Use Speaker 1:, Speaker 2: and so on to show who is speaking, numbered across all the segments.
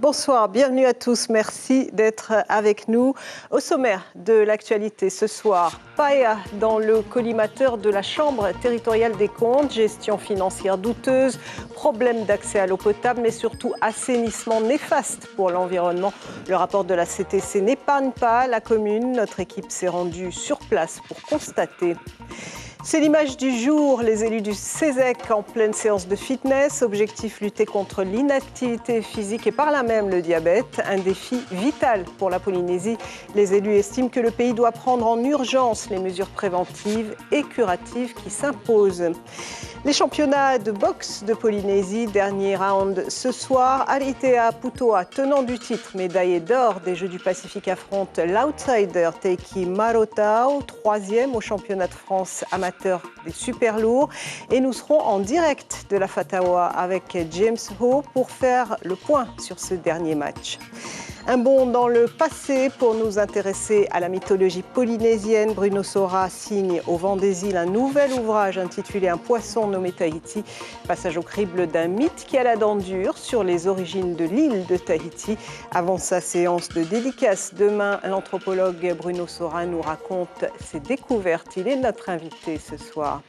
Speaker 1: Bonsoir, bienvenue à tous. Merci d'être avec nous. Au sommaire de l'actualité ce soir, paella dans le collimateur de la Chambre territoriale des comptes, gestion financière douteuse, problème d'accès à l'eau potable, mais surtout assainissement néfaste pour l'environnement. Le rapport de la CTC n'épargne pas la commune. Notre équipe s'est rendue sur place pour constater. C'est l'image du jour, les élus du CESEC en pleine séance de fitness. Objectif, lutter contre l'inactivité physique et par là même le diabète. Un défi vital pour la Polynésie. Les élus estiment que le pays doit prendre en urgence les mesures préventives et curatives qui s'imposent. Les championnats de boxe de Polynésie, dernier round ce soir. Alitea Putoa, tenant du titre, médaillé d'or des Jeux du Pacifique, affronte l'outsider Teiki Marotao, troisième au championnat de France amateur des super lourds. Et nous serons en direct de la Fatawa avec James Ho pour faire le point sur ce dernier match. Un bond dans le passé pour nous intéresser à la mythologie polynésienne. Bruno Sora signe au Vent des Îles un nouvel ouvrage intitulé Un poisson nommé Tahiti. Passage au crible d'un mythe qui a la dent dure sur les origines de l'île de Tahiti. Avant sa séance de dédicace demain, l'anthropologue Bruno Sora nous raconte ses découvertes. Il est notre invité ce soir.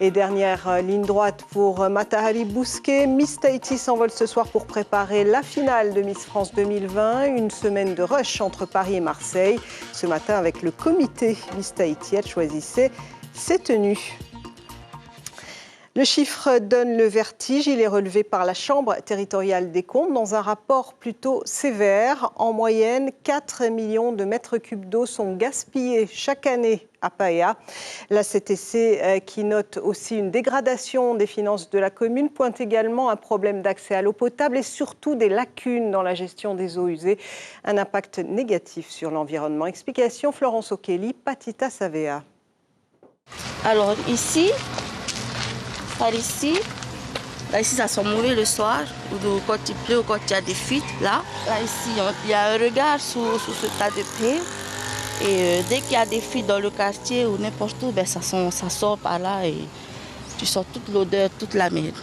Speaker 1: Et dernière ligne droite pour Matahari Bousquet. Miss Tahiti s'envole ce soir pour préparer la finale de Miss France 2020. Une semaine de rush entre Paris et Marseille. Ce matin, avec le comité Miss Tahiti, elle choisissait ses tenues. Le chiffre donne le vertige. Il est relevé par la Chambre territoriale des comptes dans un rapport plutôt sévère. En moyenne, 4 millions de mètres cubes d'eau sont gaspillés chaque année à Paea. La CTC, qui note aussi une dégradation des finances de la commune, pointe également un problème d'accès à l'eau potable et surtout des lacunes dans la gestion des eaux usées. Un impact négatif sur l'environnement. Explication Florence O'Kelly, Patita Savea.
Speaker 2: Alors ici, par ici, là ici ça sent mauvais le soir, ou quand il pleut ou quand il y a des fuites, là ici il y a un regard sur ce tas de paix. Et dès qu'il y a des fuites dans le quartier ou n'importe où, ça sort par là et tu sens toute l'odeur, toute la merde.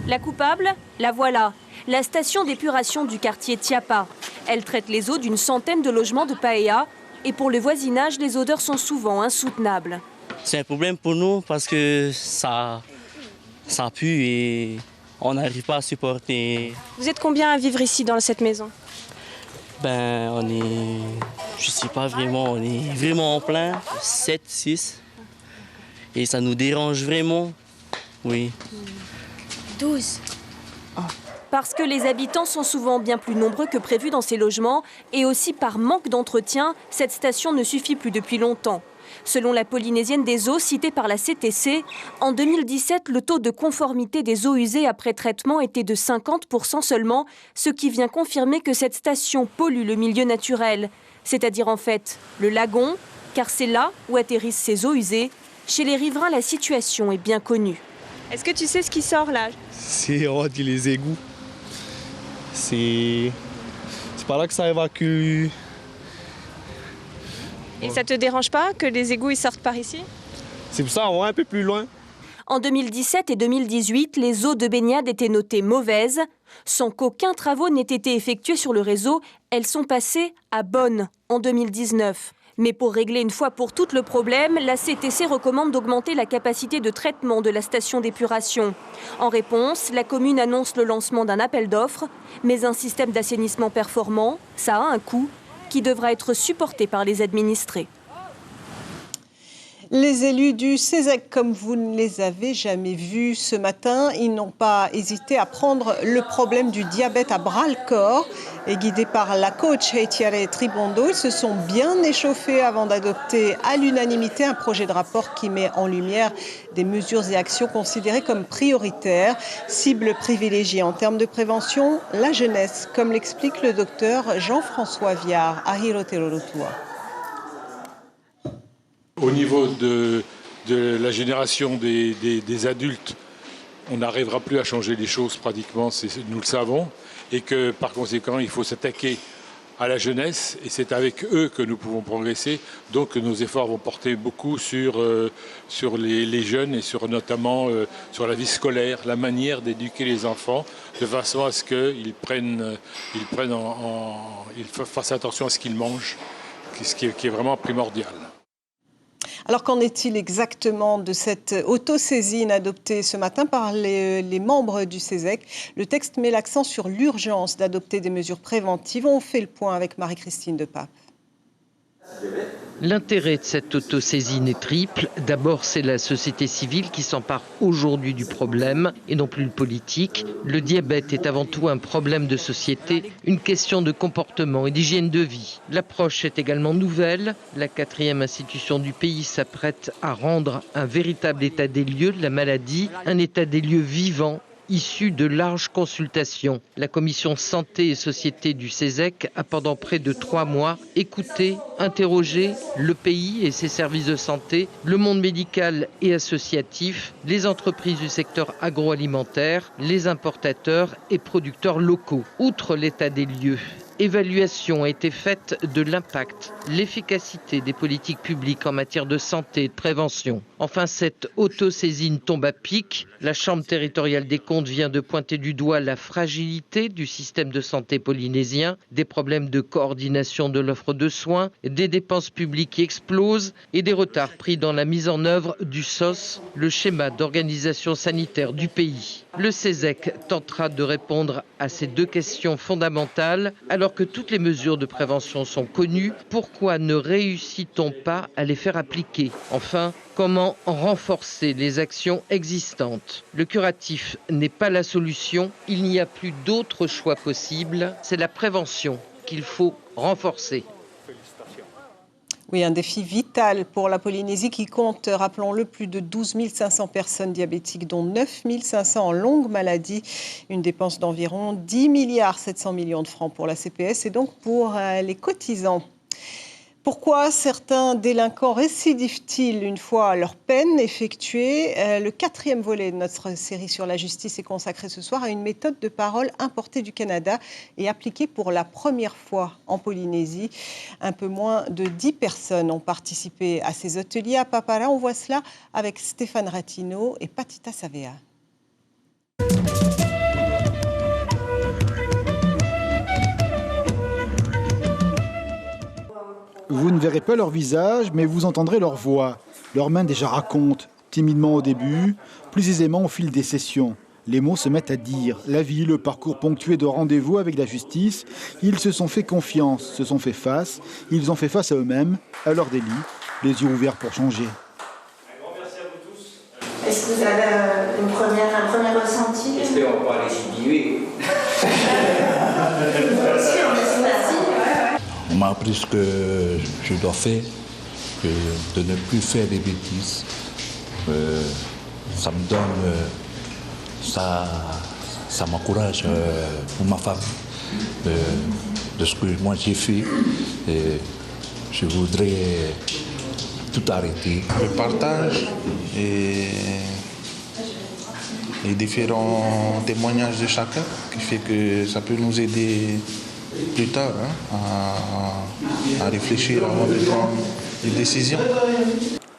Speaker 3: La coupable, la voilà, la station d'épuration du quartier Tiapa. Elle traite les eaux d'une centaine de logements de Paea et pour le voisinage, les odeurs sont souvent insoutenables.
Speaker 4: C'est un problème pour nous parce que ça pue et on n'arrive pas à supporter.
Speaker 3: Vous êtes combien à vivre ici dans cette maison ?
Speaker 4: On est, je sais pas vraiment, on est vraiment en plein, 7, 6. Et ça nous dérange vraiment, oui.
Speaker 2: 12.
Speaker 3: Parce que les habitants sont souvent bien plus nombreux que prévu dans ces logements et aussi par manque d'entretien, cette station ne suffit plus depuis longtemps. Selon la Polynésienne des eaux citée par la CTC, en 2017, le taux de conformité des eaux usées après traitement était de 50% seulement, ce qui vient confirmer que cette station pollue le milieu naturel, c'est-à-dire en fait le lagon, car c'est là où atterrissent ces eaux usées. Chez les riverains, la situation est bien connue.
Speaker 5: Est-ce que tu sais ce qui sort là ?
Speaker 6: On dit les égouts. C'est par là que ça évacue.
Speaker 5: Et ça te dérange pas que les égouts ils sortent par ici ?
Speaker 6: C'est pour ça on va un peu plus loin.
Speaker 3: En 2017 et 2018, les eaux de baignade étaient notées mauvaises. Sans qu'aucun travaux n'ait été effectué sur le réseau, elles sont passées à bonnes en 2019. Mais pour régler une fois pour toutes le problème, la CTC recommande d'augmenter la capacité de traitement de la station d'épuration. En réponse, la commune annonce le lancement d'un appel d'offres, mais un système d'assainissement performant, ça a un coût qui devra être supporté par les administrés.
Speaker 1: Les élus du CESEC, comme vous ne les avez jamais vus ce matin, ils n'ont pas hésité à prendre le problème du diabète à bras-le-corps. Et guidés par la coach Heitiare Tribondo, ils se sont bien échauffés avant d'adopter à l'unanimité un projet de rapport qui met en lumière des mesures et actions considérées comme prioritaires. Cible privilégiée en termes de prévention, la jeunesse, comme l'explique le docteur Jean-François Viard à Hiroterotua.
Speaker 7: Au niveau de la génération des adultes, on n'arrivera plus à changer les choses pratiquement, nous le savons, et que par conséquent, il faut s'attaquer à la jeunesse et c'est avec eux que nous pouvons progresser. Donc nos efforts vont porter beaucoup sur les jeunes et notamment sur la vie scolaire, la manière d'éduquer les enfants de façon à ce qu'ils fassent attention à ce qu'ils mangent, ce qui est vraiment primordial.
Speaker 1: Alors qu'en est-il exactement de cette autosaisine adoptée ce matin par les membres du CESEC? Le texte met l'accent sur l'urgence d'adopter des mesures préventives. On fait le point avec Marie-Christine Depape.
Speaker 8: L'intérêt de cette autosaisine est triple. D'abord, c'est la société civile qui s'empare aujourd'hui du problème et non plus le politique. Le diabète est avant tout un problème de société, une question de comportement et d'hygiène de vie. L'approche est également nouvelle. La 4e institution du pays s'apprête à rendre un véritable état des lieux de la maladie, un état des lieux vivant, issu de larges consultations. La commission santé et société du CESEC a pendant près de 3 mois écouté, interrogé le pays et ses services de santé, le monde médical et associatif, les entreprises du secteur agroalimentaire, les importateurs et producteurs locaux. Outre l'état des lieux, évaluation a été faite de l'impact, l'efficacité des politiques publiques en matière de santé et de prévention. Enfin, cette autosaisine tombe à pic. La Chambre territoriale des comptes vient de pointer du doigt la fragilité du système de santé polynésien, des problèmes de coordination de l'offre de soins, des dépenses publiques qui explosent et des retards pris dans la mise en œuvre du SOS, le schéma d'organisation sanitaire du pays. Le CESEC tentera de répondre à ces 2 questions fondamentales. Alors que toutes les mesures de prévention sont connues, pourquoi ne réussit-on pas à les faire appliquer? Enfin, comment renforcer les actions existantes? Le curatif n'est pas la solution, il n'y a plus d'autre choix possible, c'est la prévention qu'il faut renforcer.
Speaker 1: Oui, un défi vital pour la Polynésie qui compte, rappelons-le, plus de 12 500 personnes diabétiques, dont 9 500 en longue maladie. Une dépense d'environ 10,7 milliards de francs pour la CPS et donc pour les cotisants. Pourquoi certains délinquants récidivent-ils une fois leur peine effectuée? Le 4e volet de notre série sur la justice est consacré ce soir à une méthode de parole importée du Canada et appliquée pour la première fois en Polynésie. Un peu moins de 10 personnes ont participé à ces ateliers à Papara. On voit cela avec Stéphane Ratino et Patita Savea.
Speaker 9: Vous ne verrez pas leur visage, mais vous entendrez leur voix. Leurs mains déjà racontent, timidement au début, plus aisément au fil des sessions. Les mots se mettent à dire. La vie, le parcours ponctué de rendez-vous avec la justice, ils se sont fait confiance, se sont fait face, ils ont fait face à eux-mêmes, à leur délit, les yeux ouverts pour changer.
Speaker 10: Un grand merci à vous tous. Est-ce que vous avez un premier ressenti? Est-ce qu'on peut aller récidiver?
Speaker 11: On m'a appris ce que je dois faire, que de ne plus faire des bêtises. Ça me donne, ça m'encourage pour ma femme de ce que moi j'ai fait. Et je voudrais tout arrêter.
Speaker 12: Le partage et les différents témoignages de chacun qui fait que ça peut nous aider plus tard à réfléchir avant de prendre des décisions.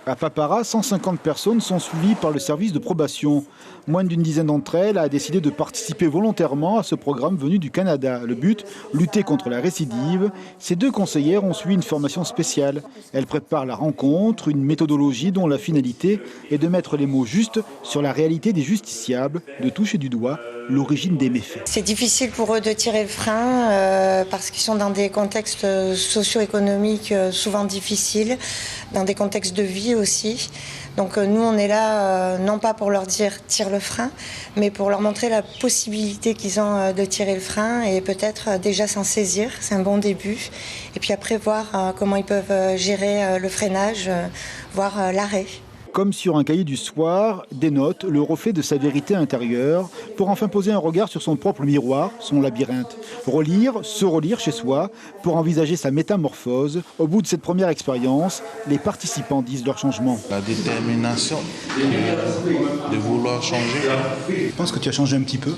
Speaker 9: À Papara, 150 personnes sont suivies par le service de probation. Moins d'une dizaine d'entre elles a décidé de participer volontairement à ce programme venu du Canada. Le but, lutter contre la récidive. Ces 2 conseillères ont suivi une formation spéciale. Elles préparent la rencontre, une méthodologie dont la finalité est de mettre les mots justes sur la réalité des justiciables, de toucher du doigt l'origine des méfaits.
Speaker 10: C'est difficile pour eux de tirer le frein parce qu'ils sont dans des contextes socio-économiques souvent difficiles, dans des contextes de vie aussi. Donc nous, on est là non pas pour leur dire tire le frein, mais pour leur montrer la possibilité qu'ils ont de tirer le frein et peut-être déjà s'en saisir. C'est un bon début. Et puis après, voir comment ils peuvent gérer le freinage, voire l'arrêt.
Speaker 9: Comme sur un cahier du soir, des notes, le reflet de sa vérité intérieure, pour enfin poser un regard sur son propre miroir, son labyrinthe. Relire, se relire chez soi, pour envisager sa métamorphose. Au bout de cette première expérience, les participants disent leur changement.
Speaker 12: La détermination de vouloir changer.
Speaker 9: Je pense que tu as changé un petit peu.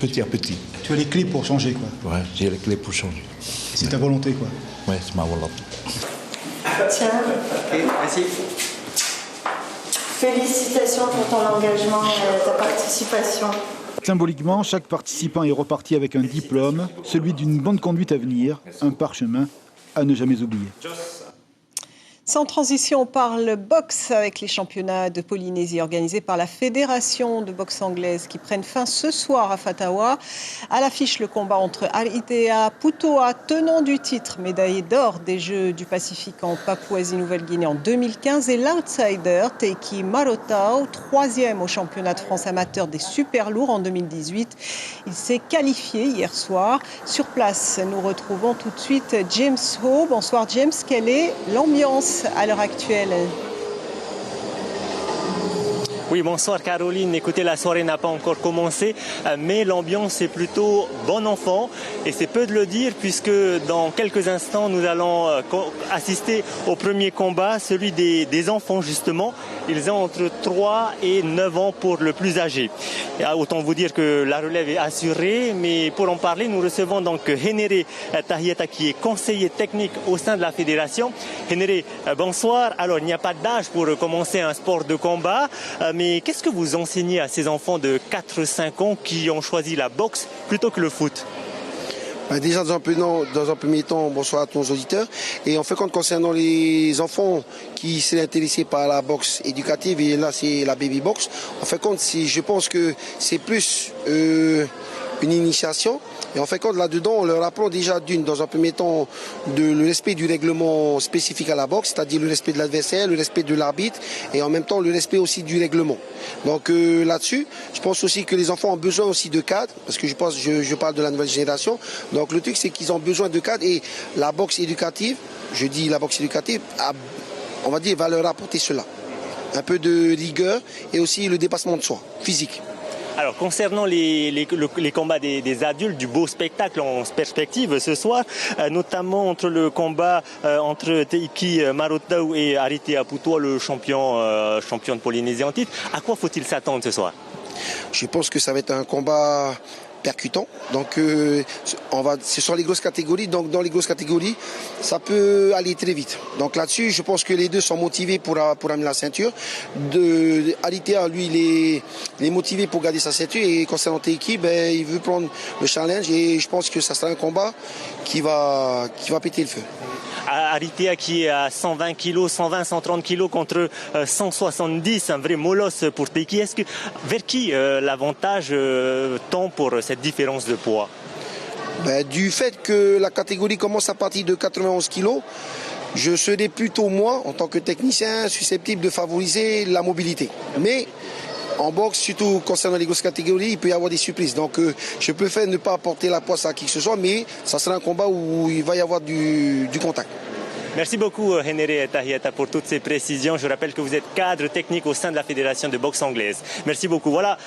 Speaker 11: petit à petit.
Speaker 9: Tu as les clés pour changer, quoi.
Speaker 11: Ouais, j'ai les clés pour changer.
Speaker 9: C'est ta volonté, quoi.
Speaker 11: Ouais, c'est ma volonté.
Speaker 10: Tiens.
Speaker 13: Ok, merci.
Speaker 10: Félicitations pour ton engagement et ta participation.
Speaker 9: Symboliquement, chaque participant est reparti avec un diplôme, celui d'une bonne conduite à venir, un parchemin à ne jamais oublier.
Speaker 1: Sans transition, on parle boxe avec les championnats de Polynésie organisés par la Fédération de boxe anglaise qui prennent fin ce soir à Fatawa. À l'affiche, le combat entre Aritea Putoa, tenant du titre, médaillé d'or des Jeux du Pacifique en Papouasie-Nouvelle-Guinée en 2015, et l'outsider Teiki Marotau, 3e au championnat de France amateur des super lourds en 2018. Il s'est qualifié hier soir. Sur place, nous retrouvons tout de suite James Ho. Bonsoir James, quelle est l'ambiance à l'heure actuelle?
Speaker 14: Oui, bonsoir Caroline. Écoutez, la soirée n'a pas encore commencé, mais l'ambiance est plutôt bon enfant. Et c'est peu de le dire puisque dans quelques instants, nous allons assister au premier combat, celui des enfants justement. Ils ont entre 3 et 9 ans pour le plus âgé. Et autant vous dire que la relève est assurée, mais pour en parler, nous recevons donc Henere Tahieta qui est conseiller technique au sein de la fédération. Henere, bonsoir. Alors, il n'y a pas d'âge pour commencer un sport de combat, mais qu'est-ce que vous enseignez à ces enfants de 4-5 ans qui ont choisi la boxe plutôt que le foot?
Speaker 15: Déjà, dans un premier temps, bonsoir à tous nos auditeurs. Et en fait, concernant les enfants qui seraient intéressés par la boxe éducative, et là, c'est la baby box, en fait, je pense que c'est plus une initiation. Et en fait, là-dedans, on leur apprend déjà dans un premier temps, le respect du règlement spécifique à la boxe, c'est-à-dire le respect de l'adversaire, le respect de l'arbitre, et en même temps, le respect aussi du règlement. Donc là-dessus, je pense aussi que les enfants ont besoin aussi de cadres, parce que je parle de la nouvelle génération. Donc le truc, c'est qu'ils ont besoin de cadres, et la boxe éducative, on va dire, va leur apporter cela. Un peu de rigueur, et aussi le dépassement de soi, physique.
Speaker 14: Alors, concernant les combats des adultes, du beau spectacle en perspective ce soir, notamment entre le combat entre Teiki Marotau et Aritea Putoa, le champion de Polynésie en titre, à quoi faut-il s'attendre ce soir?
Speaker 15: Je pense que ça va être un combat percutant. Donc ce sont les grosses catégories. Donc dans les grosses catégories, ça peut aller très vite. Donc là-dessus, je pense que les deux sont motivés pour amener la ceinture. Aritea, lui, il est motivé pour garder sa ceinture. Et concernant Teiki, il veut prendre le challenge. Et je pense que ça sera un combat qui va péter le feu.
Speaker 14: Aritea qui est à 120 kg, 120, 130 kg contre 170, un vrai molosse pour Teiki. Vers qui l'avantage tend pour cette différence de poids?
Speaker 15: Du fait que la catégorie commence à partir de 91 kg, je serais plutôt moi, en tant que technicien, susceptible de favoriser la mobilité. Mais en boxe, surtout concernant les grosses catégories, il peut y avoir des surprises. Donc je préfère ne pas apporter la poisse à qui que ce soit, mais ça sera un combat où il va y avoir du contact.
Speaker 14: Merci beaucoup Henere Tahieta pour toutes ces précisions. Je rappelle que vous êtes cadre technique au sein de la Fédération de boxe anglaise. Merci beaucoup. Voilà,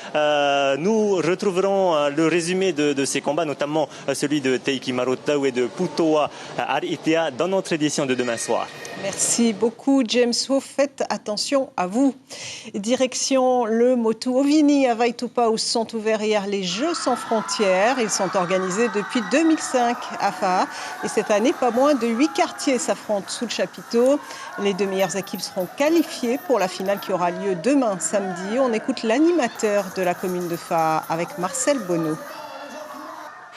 Speaker 14: nous retrouverons le résumé de ces combats, notamment celui de Teiki Marotau et de Putoa Aritea dans notre édition de demain soir.
Speaker 1: Merci beaucoup James Ho. Faites attention à vous. Direction le Motu Ovini à Vaitupa où sont ouverts hier les Jeux sans frontières. Ils sont organisés depuis 2005 à Faa. Et cette année, pas moins de 8 quartiers s'affrontent sous le chapiteau. Les 2 meilleures équipes seront qualifiées pour la finale qui aura lieu demain samedi. On écoute l'animateur de la commune de Faa avec Marcel Bonneau.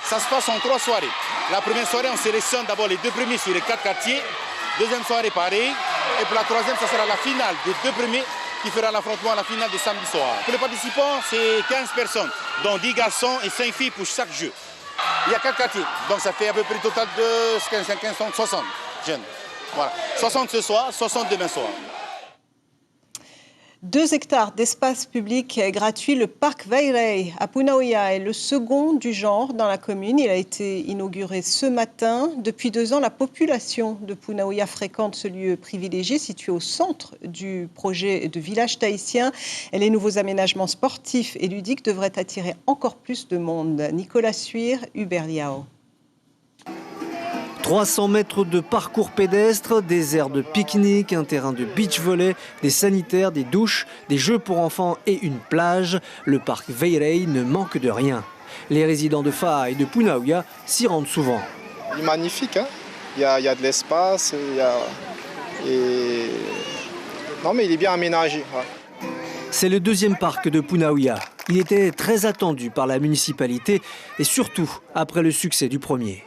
Speaker 16: Ça se passe en 3 soirées. La première soirée, on sélectionne d'abord les 2 premiers sur les 4 quartiers. Deuxième soirée, pareil. Et pour la troisième, ça sera la finale des 2 premiers qui fera l'affrontement à la finale de samedi soir. Pour les participants, c'est 15 personnes, dont 10 garçons et 5 filles pour chaque jeu. Il y a 4 quartiers, donc ça fait à peu près un total de 60 jeunes. Voilà. 60 ce soir, 60 demain soir.
Speaker 1: 2 hectares d'espace public gratuit, le parc Vairei à Punaoia est le second du genre dans la commune. Il a été inauguré ce matin. Depuis 2 ans, la population de Punaoia fréquente ce lieu privilégié situé au centre du projet de village tahitien. Et les nouveaux aménagements sportifs et ludiques devraient attirer encore plus de monde. Nicolas Suire, Hubert Liao.
Speaker 17: 300 mètres de parcours pédestre, des aires de pique-nique, un terrain de beach volley, des sanitaires, des douches, des jeux pour enfants et une plage. Le parc Vairei ne manque de rien. Les résidents de Fa'a et de Punaouia s'y rendent souvent.
Speaker 13: Il est magnifique, hein. Il y a de l'espace, non mais il est bien aménagé. Ouais.
Speaker 17: C'est le deuxième parc de Punaouia. Il était très attendu par la municipalité et surtout après le succès du premier.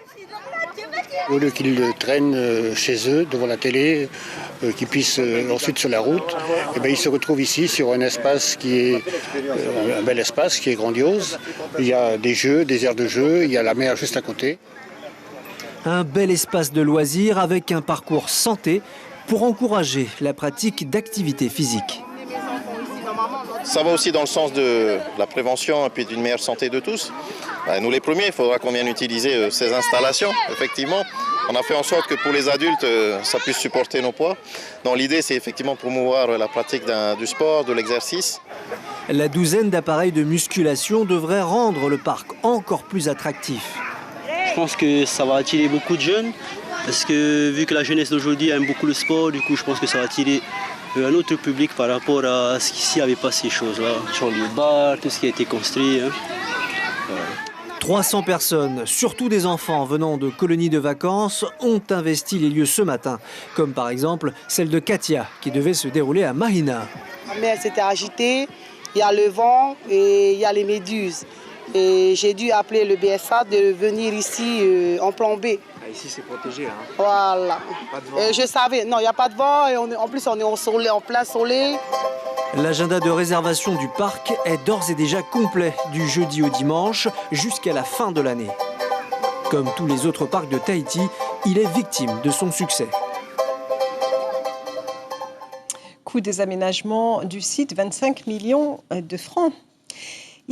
Speaker 18: Au lieu qu'ils le traînent chez eux, devant la télé, qu'ils puissent ensuite sur la route, et bien ils se retrouvent ici sur un espace qui est un bel espace, qui est grandiose. Il y a des jeux, des aires de jeu, il y a la mer juste à côté.
Speaker 17: Un bel espace de loisirs avec un parcours santé pour encourager la pratique d'activités physiques.
Speaker 19: Ça va aussi dans le sens de la prévention et puis d'une meilleure santé de tous. Nous les premiers, il faudra qu'on vienne utiliser ces installations, effectivement. On a fait en sorte que pour les adultes, ça puisse supporter nos poids. Donc l'idée, c'est effectivement de promouvoir la pratique du sport, de l'exercice.
Speaker 17: La douzaine d'appareils de musculation devrait rendre le parc encore plus attractif.
Speaker 4: Je pense que ça va attirer beaucoup de jeunes, parce que vu que la jeunesse d'aujourd'hui aime beaucoup le sport, du coup je pense que ça va attirer un autre public par rapport à ce qu'ici n'y avait pas ces choses-là. Sur les bars, tout ce qui a été construit.
Speaker 17: 300 personnes, surtout des enfants venant de colonies de vacances, ont investi les lieux ce matin, comme par exemple celle de Katia, qui devait se dérouler à Mahina.
Speaker 20: La mer s'était agitée, il y a le vent et il y a les méduses. Et j'ai dû appeler le BSA de venir ici en plan B.
Speaker 17: Ah, ici c'est protégé, hein.
Speaker 20: Voilà.
Speaker 17: Pas de vent.
Speaker 20: Et je savais, non, il n'y a pas de vent et en plus on est en plein soleil.
Speaker 17: L'agenda de réservation du parc est d'ores et déjà complet du jeudi au dimanche jusqu'à la fin de l'année. Comme tous les autres parcs de Tahiti, il est victime de son succès.
Speaker 1: Coût des aménagements du site, 25 millions de francs.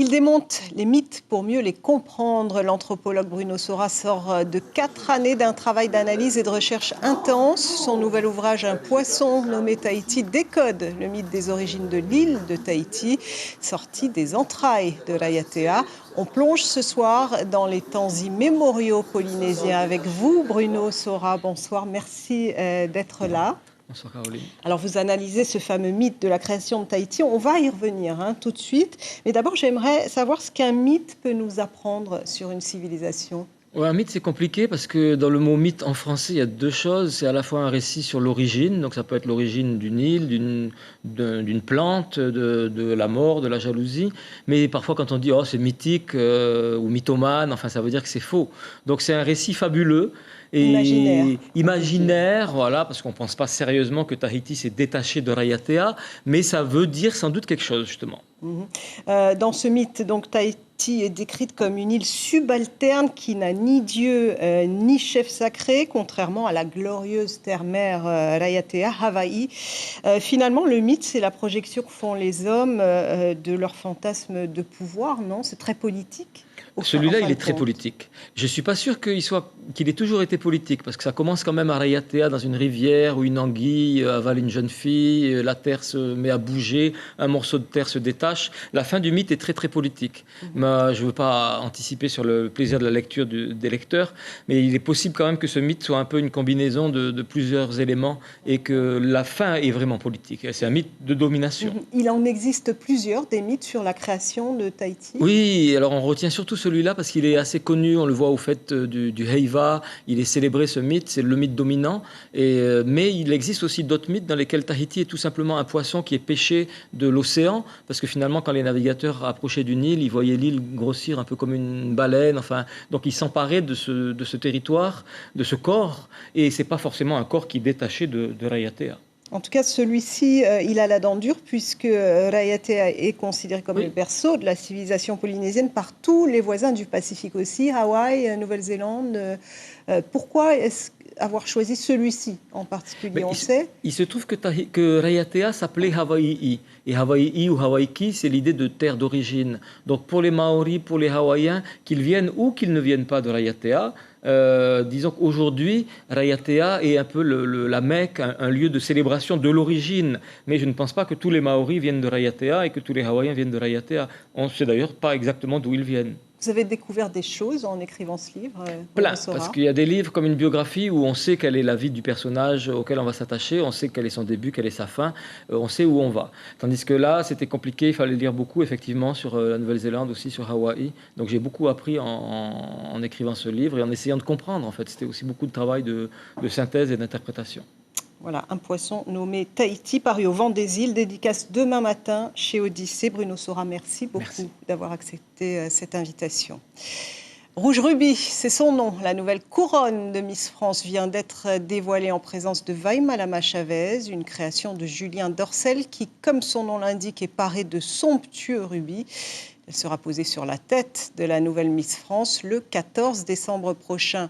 Speaker 1: Il démonte les mythes pour mieux les comprendre. L'anthropologue Bruno Sora sort de 4 années d'un travail d'analyse et de recherche intense. Son nouvel ouvrage, Un poisson nommé Tahiti, décode le mythe des origines de l'île de Tahiti, sorti des entrailles de Raiatea. On plonge ce soir dans les temps immémoriaux polynésiens avec vous, Bruno Sora. Bonsoir, merci d'être là.
Speaker 21: Bonsoir Caroline.
Speaker 1: Alors vous analysez ce fameux mythe de la création de Tahiti, on va y revenir tout de suite. Mais d'abord j'aimerais savoir ce qu'un mythe peut nous apprendre sur une civilisation.
Speaker 21: Ouais, un mythe c'est compliqué parce que dans le mot mythe en français il y a deux choses. C'est à la fois un récit sur l'origine, donc ça peut être l'origine d'une île, d'une plante, de la mort, de la jalousie. Mais parfois quand on dit oh c'est mythique ou mythomane, enfin ça veut dire que c'est faux. Donc c'est un récit fabuleux. Et imaginaire, voilà, parce qu'on ne pense pas sérieusement que Tahiti s'est détaché de Raiatea, mais ça veut dire sans doute quelque chose, justement.
Speaker 1: Dans ce mythe, donc, Tahiti est décrite comme une île subalterne qui n'a ni dieu ni chef sacré, contrairement à la glorieuse terre-mère Raiatea, Hawaï. Finalement, le mythe, c'est la projection que font les hommes de leur fantasme de pouvoir, non? C'est très politique.
Speaker 21: Celui-là, il est très politique. Je ne suis pas sûr qu'il ait toujours été politique, parce que ça commence quand même à Raiatea, dans une rivière où une anguille avale une jeune fille, la terre se met à bouger, un morceau de terre se détache. La fin du mythe est très, très politique. Mais je ne veux pas anticiper sur le plaisir de la lecture des lecteurs, mais il est possible quand même que ce mythe soit un peu une combinaison de plusieurs éléments et que la fin est vraiment politique. C'est un mythe de domination.
Speaker 1: Il en existe plusieurs, des mythes sur la création de Tahiti.
Speaker 21: Oui, alors on retient surtout celui-là parce qu'il est assez connu, on le voit au fait du Heiva, il est célébré ce mythe, c'est le mythe dominant, mais il existe aussi d'autres mythes dans lesquels Tahiti est tout simplement un poisson qui est pêché de l'océan, parce que finalement quand les navigateurs approchaient d'une île, ils voyaient l'île grossir un peu comme une baleine, enfin, donc ils s'emparaient de ce territoire, de ce corps, et c'est pas forcément un corps qui est détaché de Raiatea.
Speaker 1: En tout cas, celui-ci, il a la dent dure puisque Raiatea est considéré comme le berceau de la civilisation polynésienne par tous les voisins du Pacifique aussi, Hawaï, Nouvelle-Zélande. Pourquoi avoir choisi celui-ci en particulier, on sait?
Speaker 21: Il se trouve que Raiatea s'appelait Hawaii. Et Hawaii ou Hawaiki, c'est l'idée de terre d'origine. Donc pour les Maoris, pour les Hawaïens, qu'ils viennent ou qu'ils ne viennent pas de Raiatea, disons qu'aujourd'hui, Raiatea est un peu la Mecque, un lieu de célébration de l'origine. Mais je ne pense pas que tous les Maoris viennent de Raiatea et que tous les Hawaïens viennent de Raiatea. On ne sait d'ailleurs pas exactement d'où ils viennent.
Speaker 1: Vous avez découvert des choses en écrivant ce livre?
Speaker 21: Plein, parce qu'il y a des livres comme une biographie où on sait quelle est la vie du personnage auquel on va s'attacher, on sait quel est son début, quelle est sa fin, on sait où on va. Tandis que là, c'était compliqué, il fallait lire beaucoup, effectivement, sur la Nouvelle-Zélande, aussi sur Hawaï. Donc j'ai beaucoup appris en écrivant ce livre et en essayant de comprendre, en fait. C'était aussi beaucoup de travail de synthèse et d'interprétation.
Speaker 1: Voilà, un poisson nommé Tahiti, paru au Vent des Îles, dédicace demain matin chez Odyssée. Bruno Sora, merci beaucoup d'avoir accepté cette invitation. Rouge Rubis, c'est son nom. La nouvelle couronne de Miss France vient d'être dévoilée en présence de Vaïmalama Chavez, une création de Julien Dorcel qui, comme son nom l'indique, est parée de somptueux rubis. Elle sera posée sur la tête de la nouvelle Miss France le 14 décembre prochain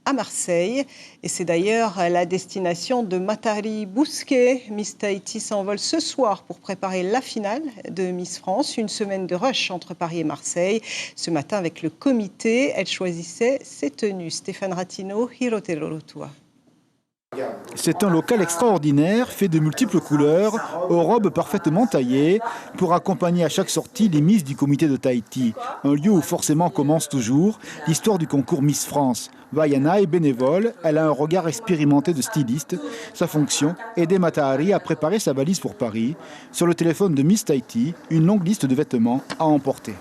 Speaker 1: à Marseille. Et c'est d'ailleurs la destination de Matari Bousquet. Miss Tahiti s'envole ce soir pour préparer la finale de Miss France. Une semaine de rush entre Paris et Marseille. Ce matin, avec le comité, elle choisissait ses tenues. Stéphane Ratino, Hirotero Rotua.
Speaker 9: C'est un local extraordinaire, fait de multiples couleurs, aux robes parfaitement taillées, pour accompagner à chaque sortie les Miss du comité de Tahiti. Un lieu où forcément commence toujours l'histoire du concours Miss France. Vaiana est bénévole, elle a un regard expérimenté de styliste. Sa fonction, aider Matahari à préparer sa valise pour Paris. Sur le téléphone de Miss Tahiti, une longue liste de vêtements à emporter.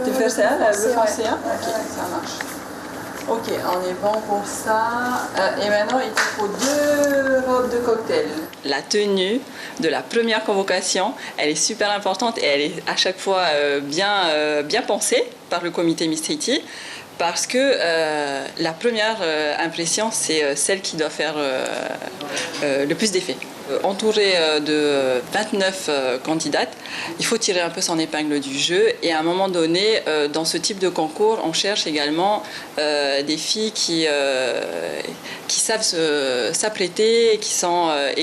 Speaker 2: Tu fais ça, le français? Ok, ça marche. Ok, on est bon pour ça. Et maintenant, il te faut 2 robes de cocktail. La tenue de la première convocation, elle est super importante et elle est à chaque fois bien pensée par le comité Miss Tahiti. Parce que la première impression, c'est celle qui doit faire le plus d'effet. Entouré de 29 candidates, il faut tirer un peu son épingle du jeu. Et à un moment donné, dans ce type de concours, on cherche également des filles qui savent s'apprêter et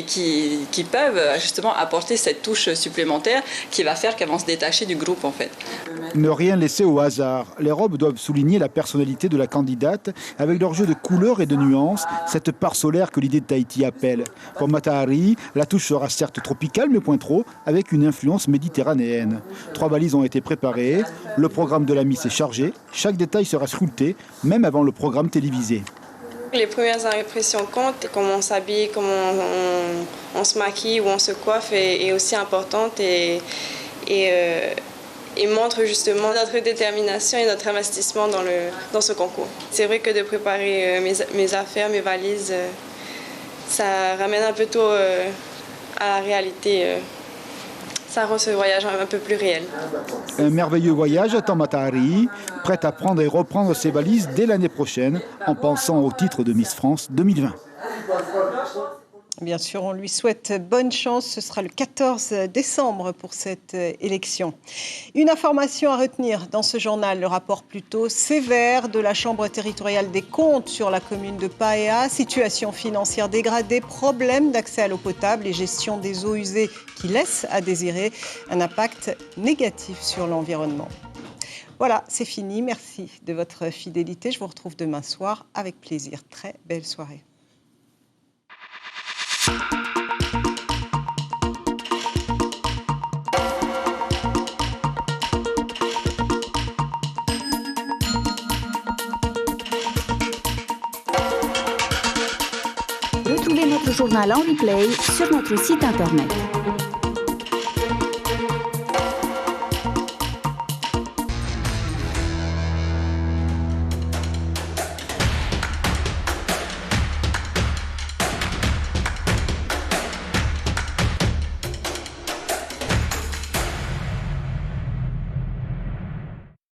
Speaker 2: qui peuvent justement apporter cette touche supplémentaire qui va faire qu'elles vont se détacher du groupe en fait.
Speaker 9: Ne rien laisser au hasard. Les robes doivent souligner la personnalité de la candidate avec leur jeu de couleurs et de nuances, cette part solaire que l'idée de Tahiti appelle. Pour Matahari, la touche sera certes tropicale, mais point trop, avec une influence méditerranéenne. 3 valises ont été préparées, le programme de la Miss est chargé, chaque détail sera scruté, même avant le programme télévisé.
Speaker 5: Les premières impressions comptent, comment on s'habille, comment on se maquille ou on se coiffe est aussi importante et montre justement notre détermination et notre investissement dans ce concours. C'est vrai que de préparer mes affaires, mes valises, ça ramène un peu tôt à la réalité. Ça rend ce voyage un peu plus réel.
Speaker 9: Un merveilleux voyage attend Matahari, prête à prendre et reprendre ses valises dès l'année prochaine, en pensant au titre de Miss France 2020.
Speaker 1: Bien sûr, on lui souhaite bonne chance. Ce sera le 14 décembre pour cette élection. Une information à retenir dans ce journal, le rapport plutôt sévère de la Chambre territoriale des comptes sur la commune de Paea. Situation financière dégradée, problème d'accès à l'eau potable et gestion des eaux usées qui laissent à désirer, un impact négatif sur l'environnement. Voilà, c'est fini. Merci de votre fidélité. Je vous retrouve demain soir avec plaisir. Très belle soirée.
Speaker 22: Retrouvez notre journal en replay sur notre site internet.